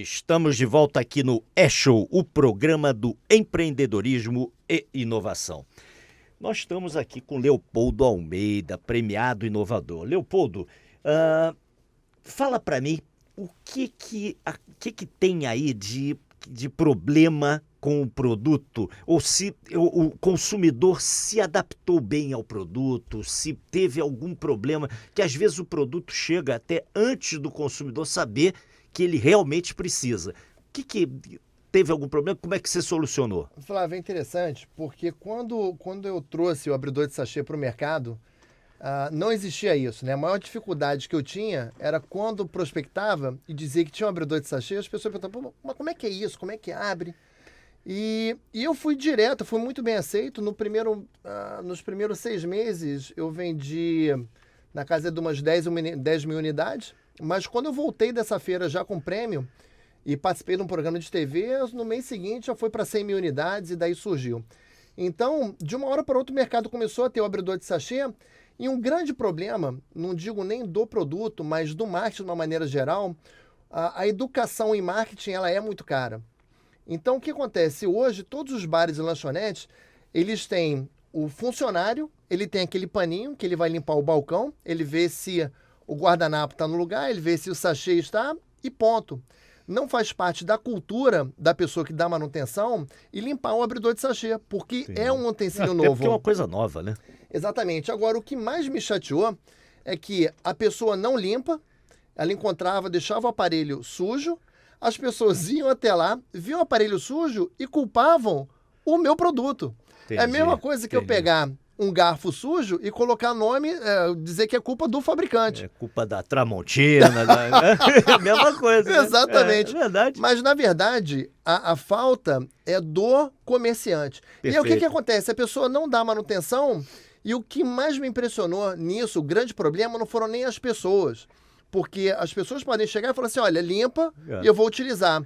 Estamos de volta aqui no É-Show, o programa do empreendedorismo e inovação. Nós estamos aqui com Leopoldo Almeida, premiado inovador. Leopoldo, fala para mim o que tem aí de problema com o produto, ou se o consumidor se adaptou bem ao produto, se teve algum problema, que às vezes o produto chega até antes do consumidor saber que ele realmente precisa. Que teve algum problema? Como é que você solucionou? Flávio, é interessante, porque quando eu trouxe o abridor de sachê para o mercado, não existia isso, né? A maior dificuldade que eu tinha era quando prospectava e dizia que tinha um abridor de sachê, as pessoas perguntavam, mas como é que é isso? Como é que abre? E eu fui direto, fui muito bem aceito. Nos primeiros 6 meses, eu vendi na casa de umas 10 mil unidades, mas quando eu voltei dessa feira já com prêmio e participei de um programa de TV, no mês seguinte já foi para 100 mil unidades e daí surgiu. Então, de uma hora para outra, o mercado começou a ter o abridor de sachê. E um grande problema, não digo nem do produto, mas do marketing de uma maneira geral, a educação em marketing ela é muito cara. Então, o que acontece? Hoje, todos os bares e lanchonetes, eles têm o funcionário, ele tem aquele paninho que ele vai limpar o balcão, ele vê se o guardanapo está no lugar, ele vê se o sachê está e ponto. Não faz parte da cultura da pessoa que dá manutenção e limpar um abridor de sachê, porque Sim. é um utensílio Até novo. porque é uma coisa nova, né? Exatamente. Agora, o que mais me chateou é que a pessoa não limpa, ela encontrava, deixava o aparelho sujo, as pessoas iam até lá, viam o aparelho sujo e culpavam o meu produto. Entendi, É a mesma coisa que eu pegar um garfo sujo e colocar nome, dizer que é culpa do fabricante. É culpa da Tramontina, é a mesma coisa. Né? Exatamente. É verdade. Mas, na verdade, a falta é do comerciante. Perfeito. E aí, o que acontece? A pessoa não dá manutenção e o que mais me impressionou nisso, o grande problema, não foram nem as pessoas. Porque as pessoas podem chegar e falar assim, olha, limpa e eu vou utilizar.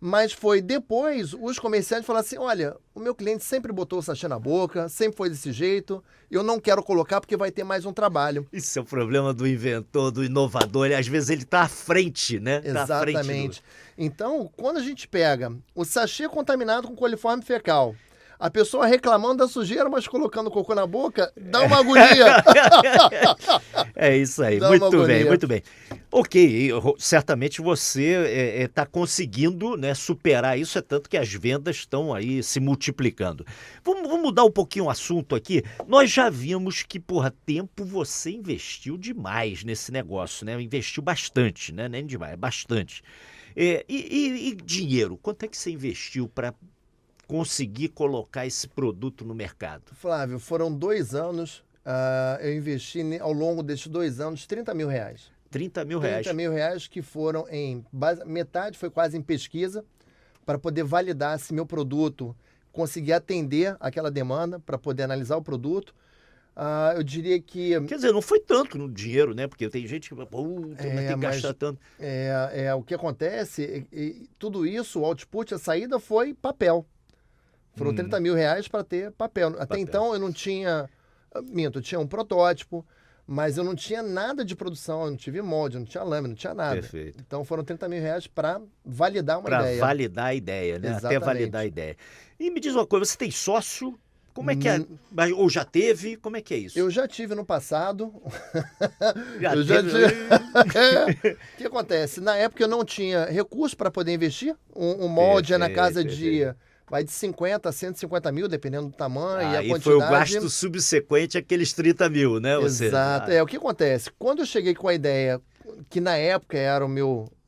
Mas foi depois os comerciantes falaram assim, olha, o meu cliente sempre botou o sachê na boca, sempre foi desse jeito, eu não quero colocar porque vai ter mais um trabalho. Isso é o problema do inventor, do inovador, às vezes ele está à frente, né? Exatamente. Então, quando a gente pega o sachê contaminado com coliforme fecal, a pessoa reclamando da sujeira, mas colocando cocô na boca, dá uma agonia. É isso aí, muito bem, muito bem. Ok, certamente você está conseguindo, né, superar isso, é tanto que as vendas estão aí se multiplicando. Vamos mudar um pouquinho o assunto aqui. Nós já vimos que, tempo você investiu demais nesse negócio, né? Investiu bastante, né? Nem demais, bastante. E dinheiro, quanto é que você investiu para conseguir colocar esse produto no mercado? Flávio, foram 2 anos, eu investi ao longo desses 2 anos 30 mil reais. 30 mil reais. 30 mil reais que foram metade foi quase em pesquisa, para poder validar se meu produto conseguia atender aquela demanda, para poder analisar o produto. Eu diria que... Quer dizer, não foi tanto no dinheiro, né? Porque tem gente que vai tem que gastar tanto. O que acontece, tudo isso, o output, a saída foi papel. Foram 30 mil reais para ter papel. Até então eu não tinha... eu tinha um protótipo, mas eu não tinha nada de produção, eu não tive molde, eu não tinha lâmina, não tinha nada. Perfeito. Então foram 30 mil reais para validar uma ideia. Para validar a ideia, né? Exatamente. Até validar a ideia. E me diz uma coisa, você tem sócio? Como é que é? Ou já teve? Como é que é isso? Eu já tive no passado. Já tive. O que acontece? Na época eu não tinha recurso para poder investir. Um molde é na casa vai de 50 a 150 mil, dependendo do tamanho e a quantidade. Foi o gasto subsequente àqueles 30 mil, né? Exato. O que acontece? Quando eu cheguei com a ideia, que na época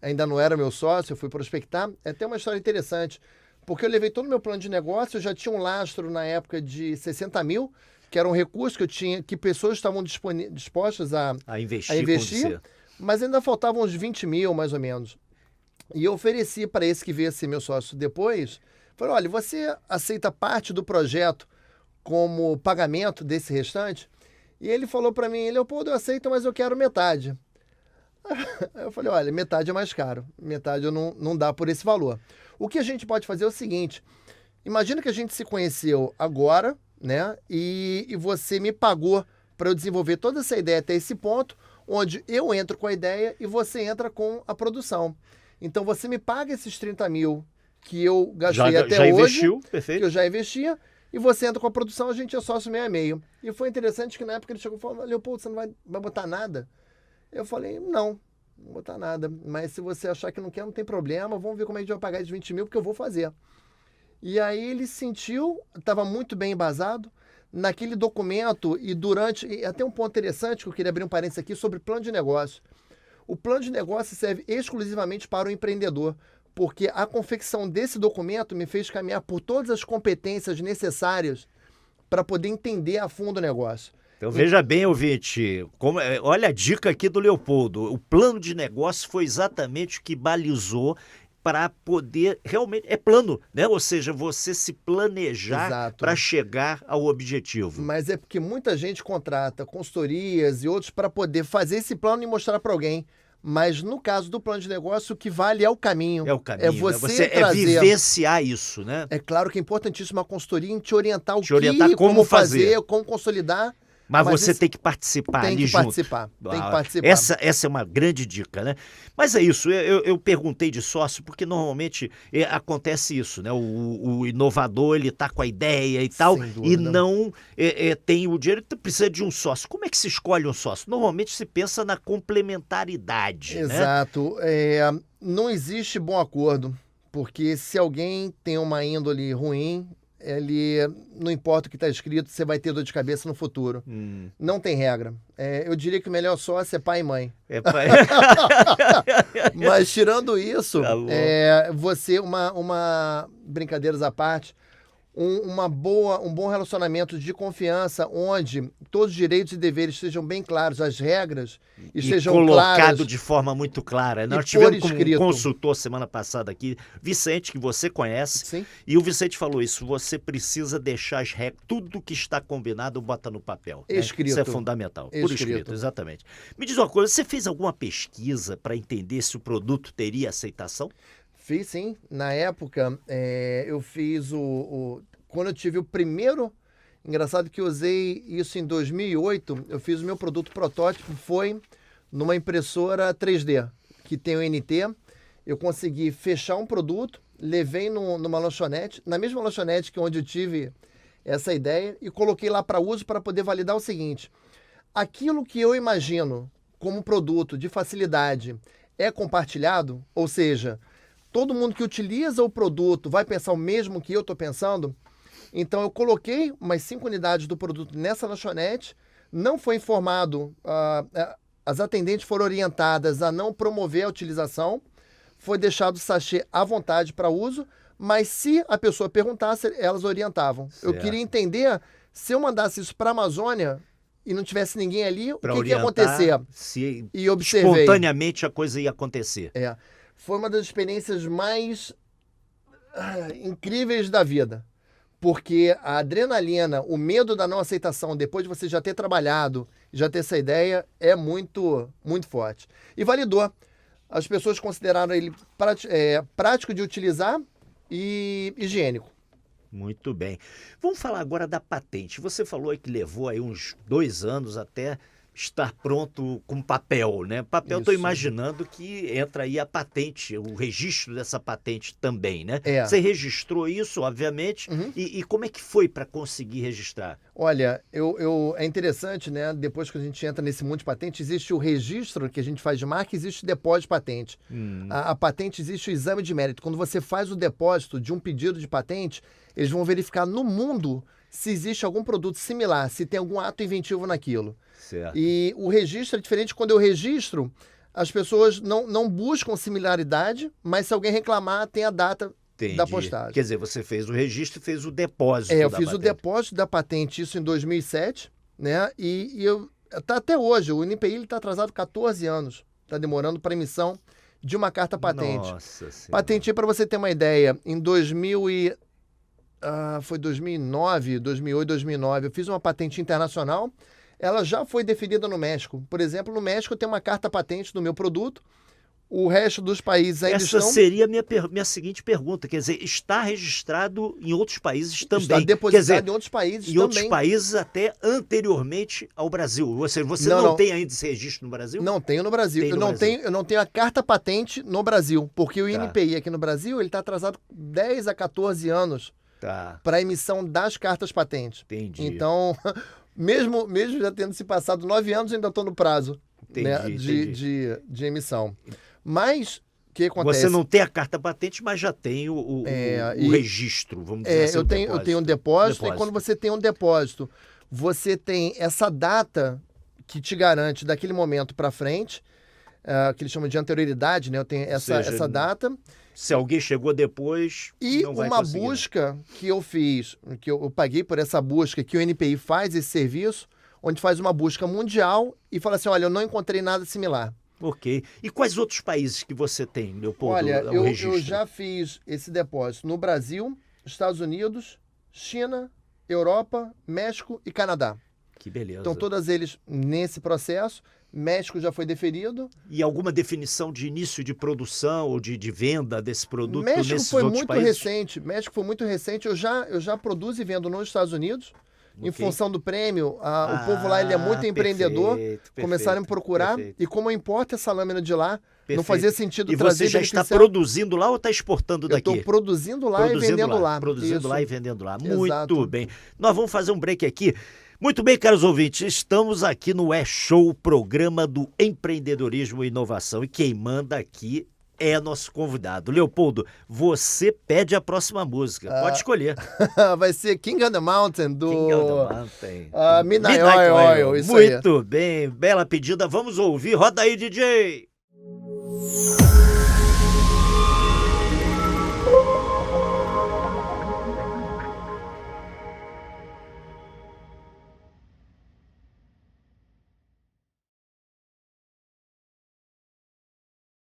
ainda não era meu sócio, eu fui prospectar, é até uma história interessante, porque eu levei todo o meu plano de negócio, eu já tinha um lastro na época de 60 mil, que era um recurso que eu tinha, que pessoas estavam dispostas a investir, mas ainda faltavam uns 20 mil, mais ou menos. E eu ofereci para esse que veio ser meu sócio depois, falei, olha, você aceita parte do projeto como pagamento desse restante? E ele falou para mim, Leopoldo, eu aceito, mas eu quero metade. Eu falei, olha, metade é mais caro, metade não dá por esse valor. O que a gente pode fazer é o seguinte, imagina que a gente se conheceu agora, né, e você me pagou para eu desenvolver toda essa ideia até esse ponto, onde eu entro com a ideia e você entra com a produção. Então você me paga esses 30 mil que eu gastei Já até hoje, investiu, que perfeito. eu já investia, e você entra com a produção, a gente é sócio meio a meio. E foi interessante que na época ele chegou e falou, Leopoldo, você não vai botar nada? Eu falei, não vou botar nada. Mas se você achar que não quer, não tem problema, vamos ver como a gente vai pagar esses 20 mil, porque eu vou fazer. E aí ele sentiu, estava muito bem embasado, naquele documento e até um ponto interessante que eu queria abrir um parênteses aqui sobre plano de negócio. O plano de negócio serve exclusivamente para o empreendedor, porque a confecção desse documento me fez caminhar por todas as competências necessárias para poder entender a fundo o negócio. Então veja bem, ouvinte, olha a dica aqui do Leopoldo. O plano de negócio foi exatamente o que balizou para poder, realmente, é plano, né? Ou seja, você se planejar para chegar ao objetivo. Mas é porque muita gente contrata consultorias e outros para poder fazer esse plano e mostrar para alguém. Mas no caso do plano de negócio, o que vale é o caminho. É o caminho, é você trazer... vivenciar isso, né? É claro que é importantíssimo a consultoria em te orientar como fazer, como consolidar. Mas você tem que participar ali junto. Tem que participar. Essa é uma grande dica, né? Mas é isso, eu perguntei de sócio porque normalmente acontece isso, né? O inovador, ele tá com a ideia e tal, e não tem o dinheiro, precisa de um sócio. Como é que se escolhe um sócio? Normalmente se pensa na complementaridade, Exato. Né? Não existe bom acordo, porque se alguém tem uma índole ruim, não importa o que está escrito, você vai ter dor de cabeça no futuro. Não tem regra. Eu diria que o melhor sócio é pai e mãe. Mas tirando isso, você, uma brincadeiras à parte, um bom relacionamento de confiança, onde todos os direitos e deveres sejam bem claros, as regras sejam colocado claras, de forma muito clara. Nós tivemos um consultor semana passada aqui, Vicente, que você conhece, Sim. E o Vicente falou isso, você precisa deixar as regras, tudo que está combinado, bota no papel. Escrito. Né? Isso é fundamental, por escrito, exatamente. Me diz uma coisa, você fez alguma pesquisa para entender se o produto teria aceitação? Fiz, sim. Na época, eu fiz quando eu tive o primeiro... Engraçado que eu usei isso em 2008. Eu fiz o meu produto protótipo, foi numa impressora 3D, que tem o NT. Eu consegui fechar um produto, levei numa lanchonete, na mesma lanchonete que onde eu tive essa ideia, e coloquei lá para uso para poder validar o seguinte. Aquilo que eu imagino como produto de facilidade é compartilhado, ou seja... Todo mundo que utiliza o produto vai pensar o mesmo que eu estou pensando. Então, eu coloquei umas 5 unidades do produto nessa lanchonete. Não foi informado, as atendentes foram orientadas a não promover a utilização. Foi deixado o sachê à vontade para uso. Mas se a pessoa perguntasse, elas orientavam. Certo. Eu queria entender, se eu mandasse isso para a Amazônia e não tivesse ninguém ali, o que ia acontecer? E observei. Espontaneamente a coisa ia acontecer. Foi uma das experiências mais incríveis da vida, porque a adrenalina, o medo da não aceitação, depois de você já ter trabalhado, já ter essa ideia, é muito, muito forte. E validou. As pessoas consideraram ele prático de utilizar e higiênico. Muito bem. Vamos falar agora da patente. Você falou aí que levou aí uns 2 anos até... estar pronto com papel, né? Papel, estou imaginando que entra aí a patente, o registro dessa patente também, né? Você registrou isso, obviamente, e como é que foi para conseguir registrar? Olha, é interessante, né? Depois que a gente entra nesse mundo de patente, existe o registro que a gente faz de marca, existe o depósito de patente. A patente, existe o exame de mérito. Quando você faz o depósito de um pedido de patente, eles vão verificar no mundo se existe algum produto similar, se tem algum ato inventivo naquilo. Certo. E o registro é diferente. Quando eu registro, as pessoas não buscam similaridade, mas se alguém reclamar, tem a data da postagem. Quer dizer, você fez o registro e fez o depósito eu fiz o depósito da patente, isso em 2007, né? E tá até hoje, o INPI está atrasado 14 anos, está demorando para emissão de uma carta patente. Nossa Senhora. Patente, para você ter uma ideia, em 2009, 2008, 2009, eu fiz uma patente internacional. Ela já foi definida no México. Por exemplo, no México tem uma carta patente do meu produto. O resto dos países ainda Essa estão... seria a minha seguinte pergunta. Quer dizer, está registrado em outros países também. Está depositado Quer dizer, em outros países em também. outros países até anteriormente ao Brasil. Ou seja, você não tem ainda esse registro no Brasil? Não tenho no Brasil. Tem no Brasil. Eu não tenho a carta patente no Brasil, porque o Tá. INPI aqui no Brasil ele está atrasado 10 a 14 anos Tá, para a emissão das cartas patentes. entendi. Então, mesmo já tendo se passado 9 anos, ainda estou no prazo, né, Entendi. de emissão. Mas o que acontece? Você não tem a carta patente, mas já tem o registro, vamos dizer assim. Eu tenho um depósito, e quando você tem um depósito, você tem essa data que te garante daquele momento para frente, que eles chamam de anterioridade, né? Eu tenho essa data. Se alguém chegou depois, E não vai uma conseguir, busca que eu fiz, que eu paguei por essa busca, que o NPI faz esse serviço, onde faz uma busca mundial e fala assim, olha, eu não encontrei nada similar. Ok. E quais outros países que você tem, Leopoldo? Olha, eu registro? já fiz esse depósito no Brasil, Estados Unidos, China, Europa, México e Canadá. Que beleza. Então, todos eles nesse processo. México já foi deferido. E alguma definição de início de produção ou de venda desse produto nesses foi outros muito países? recente. México foi muito recente. Eu já produzo e vendo nos Estados Unidos. Em função do prêmio, o povo lá ele é muito empreendedor. Começaram a me procurar. E como eu importo essa lâmina de lá, não fazia sentido trazer. E você já está produzindo lá ou está exportando daqui? Eu estou produzindo lá e vendendo lá. Produzindo lá e vendendo lá. Muito Exato. bem. Nós vamos fazer um break aqui. Muito bem, caros ouvintes, estamos aqui no Show, o programa do empreendedorismo e inovação. E quem manda aqui é nosso convidado. Leopoldo, você pede a próxima música. Pode escolher. Vai ser King on the Mountain, do King on the Mountain. Midnight Oil. Isso Muito bem, bela pedida. Vamos ouvir. Roda aí, DJ!